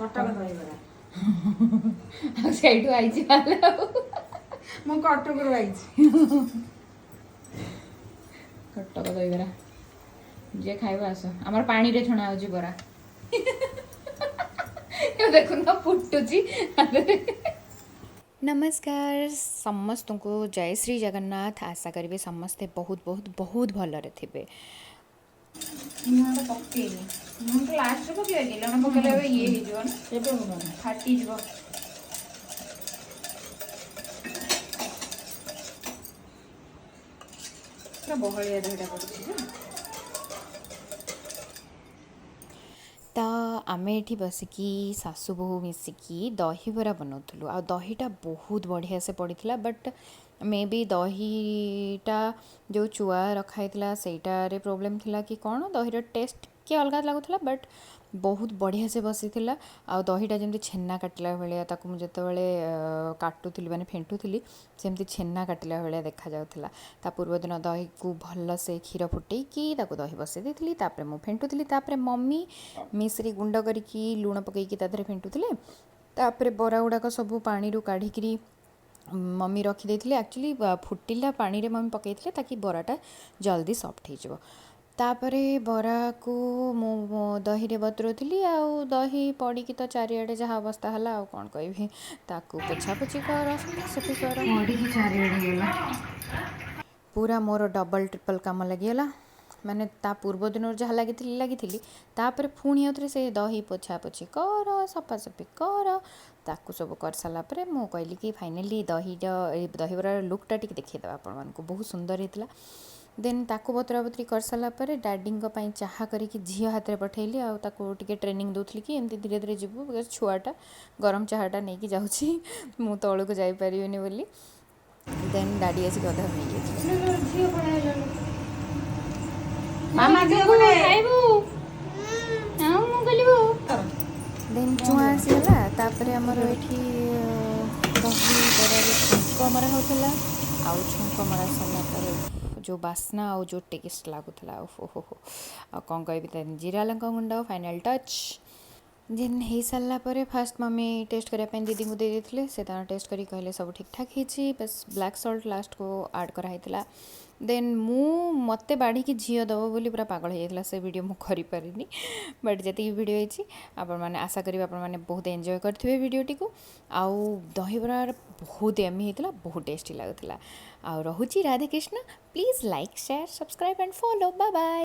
କଟକ ଦହିବରା ଆଉ ସେଇଠୁ ଆଇଛି ତାହେଲେ ଆଉ ମୁଁ କଟକରୁ ଆଇଛି। କଟକ ଦହିବରା ଯିଏ ଖାଇବ ଆସ। ଆମର ପାଣିରେ ଛଣା ହେଉଛି ବରା। ଦେଖୁନ ଫୁଟୁଛି। ନମସ୍କାର ସମସ୍ତଙ୍କୁ ଜୟ ଶ୍ରୀ ଜଗନ୍ନାଥ। ଆଶା କରିବେ ସମସ୍ତେ ବହୁତ ବହୁତ ବହୁତ ଭଲରେ ଥିବେ। ଲୁଣଟା ପକେଇନି, ଲୁଣ ତ ଲାଷ୍ଟରେ ପକେଇବା କି? ଲୁଣ ପକେଇଲେ ଏବେ ଇଏ ହେଇଯିବ ନା, ଏବେ ହବନି। ଫାଟିଯିବ। ପୁରା ବହଳିଆ ଦହିଟା ପଡ଼ିଛି ଯେ। ତ ଆମେ ଏଠି ବସିକି ଶାଶୁ ବୋହୂ ମିଶିକି ଦହିବରା ବନାଉଥିଲୁ। ଆଉ ଦହିଟା ବହୁତ ବଢ଼ିଆ ସେ ପଡ଼ିଥିଲା। ବଟ୍ ମେ ବି ଦହିଟା ଯେଉଁ ଚୁଆ ରଖା ହେଇଥିଲା ସେଇଟାରେ ପ୍ରୋବ୍ଲେମ୍ ଥିଲା କି କ'ଣ, ଦହିର ଟେଷ୍ଟ ଟିକେ ଅଲଗା ଲାଗୁଥିଲା। ବଟ୍ ବହୁତ ବଢ଼ିଆ ସେ ବସିଥିଲା। ଆଉ ଦହିଟା ଯେମିତି ଛେନା କାଟିଲା ଭଳିଆ, ତାକୁ ମୁଁ ଯେତେବେଳେ କାଟୁଥିଲି ମାନେ ଫେଣ୍ଟୁଥିଲି ସେମିତି ଛେନା କାଟିଲା ଭଳିଆ ଦେଖାଯାଉଥିଲା। ତା ପୂର୍ବଦିନ ଦହିକୁ ଭଲସେ କ୍ଷୀର ଫୁଟେଇକି ତାକୁ ଦହି ବସାଇ ଦେଇଥିଲି। ତାପରେ ମୁଁ ଫେଣ୍ଟୁଥିଲି। ତାପରେ ମମି ମିଶ୍ରି ଗୁଣ୍ଡ କରିକି ଲୁଣ ପକେଇକି ତା ଦେହରେ ଫେଣ୍ଟୁଥିଲେ। ତାପରେ ବରା ଗୁଡ଼ାକ ସବୁ ପାଣିରୁ କାଢ଼ିକିରି ମମି ରଖିଦେଇଥିଲେ। ଆକ୍ଚୁଆଲି ଫୁଟିଲା ପାଣିରେ ମମି ପକାଇଥିଲେ ତାକି ବରାଟା ଜଲ୍ଦି ସଫ୍ଟ ହେଇଯିବ। ତାପରେ ବରାକୁ ମୁଁ ଦହିରେ ବତୁରଉଥିଲି। ଆଉ ଦହି ପଡ଼ିକି ତ ଚାରିଆଡ଼େ ଯାହା ଅବସ୍ଥା ହେଲା, ଆଉ କ'ଣ କହିବି। ତାକୁ ପୋଛାପୋଛି କର, ସଫାସଫି କର, ପଡ଼ିକି ଚାରିଆଡ଼େ ହେଇଗଲା। ପୁରା ମୋର ଡବଲ୍ ଟ୍ରିପଲ୍ କାମ ଲାଗିଗଲା। ମାନେ ତା ପୂର୍ବ ଦିନରୁ ଯାହା ଲାଗିଥିଲି ତାପରେ ପୁଣି ଆଉଥରେ ସେ ଦହି ପୋଛାପୋଛି କର, ସଫାସଫି କର। ତାକୁ ସବୁ କରିସାରିଲା ପରେ ମୁଁ କହିଲି କି ଫାଇନାଲି ଦହିବରାର ଲୁକ୍ଟା ଟିକେ ଦେଖେଇଦେବା ଆପଣମାନଙ୍କୁ। ବହୁତ ସୁନ୍ଦର ହେଇଥିଲା। ଦେନ୍ ତାକୁ ବତୁରା ବତୁରି କରିସାରିଲା ପରେ ଡାଡ଼ିଙ୍କ ପାଇଁ ଚାହା କରିକି ଝିଅ ହାତରେ ପଠାଇଲି। ଆଉ ତାକୁ ଟିକେ ଟ୍ରେନିଂ ଦେଉଥିଲି କି ଏମିତି ଧୀରେ ଧୀରେ ଯିବୁ, ବିକଜ ଛୁଆଟା ଗରମ ଚାହାଟା ନେଇକି ଯାଉଛି, ମୁଁ ତଳକୁ ଯାଇପାରିବିନି ବୋଲି। ଦେନ୍ ଡାଡ଼ି ଆସିକି ଅଧା ନେଇଯାଇଥିଲେ। ମାମା ଝିଅ ଗୋଟେ ଦେନ୍ ଚୁଆଁ ଆସିଗଲା। ତାପରେ ଆମର ଏଠି ଦହିବରାରେ ଛୁଙ୍କ ମରା ହେଉଥିଲା। ଆଉ ଛୁଙ୍କ ମରା ସରିଲା ପରେ ଯେଉଁ ବାସ୍ନା ଆଉ ଯେଉଁ ଟେଷ୍ଟ ଲାଗୁଥିଲା, ଓହୋ। ଆଉ କ'ଣ କହିବି, ଜିରା ଲଙ୍କା ଗୁଣ୍ଡ ଫାଇନାଲ୍ ଟଚ୍। ଯେନ୍ ହେଇସାରିଲା ପରେ ଫାଷ୍ଟ ମମି ଟେଷ୍ଟ କରିବା ପାଇଁ ଦିଦିଙ୍କୁ ଦେଇଦେଇଥିଲେ। ସେ ତାଙ୍କର ଟେଷ୍ଟ କରିକି କହିଲେ ସବୁ ଠିକ୍ଠାକ୍ ହେଇଛି, ବାସ୍ ବ୍ଲାକ୍ ସଲ୍ଟ ଲାଷ୍ଟକୁ ଆଡ଼୍ କରାହେଇଥିଲା। ଦେନ୍ ମୋତେ ବାଢ଼ିକି ଝିଅ ଦେବ ବୋଲି ପୁରା ପାଗଳ ହେଇଯାଇଥିଲା। ସେ ଭିଡ଼ିଓ ମୁଁ କରିପାରିନି। ବଟ୍ ଯେତିକି ଭିଡ଼ିଓ ହେଇଛି ଆପଣମାନେ ଆଶା କରିବେ ଆପଣମାନେ ବହୁତ ଏନ୍ଜୟ କରିଥିବେ ଭିଡ଼ିଓଟିକୁ। ଆଉ ଦହିବରା ବହୁତ ୟମ୍ମି ହେଇଥିଲା, ବହୁତ ଟେଷ୍ଟି ଲାଗୁଥିଲା। ଆଉ ରହୁଛି Radhekrishna. Please like, share, subscribe and follow. Bye bye.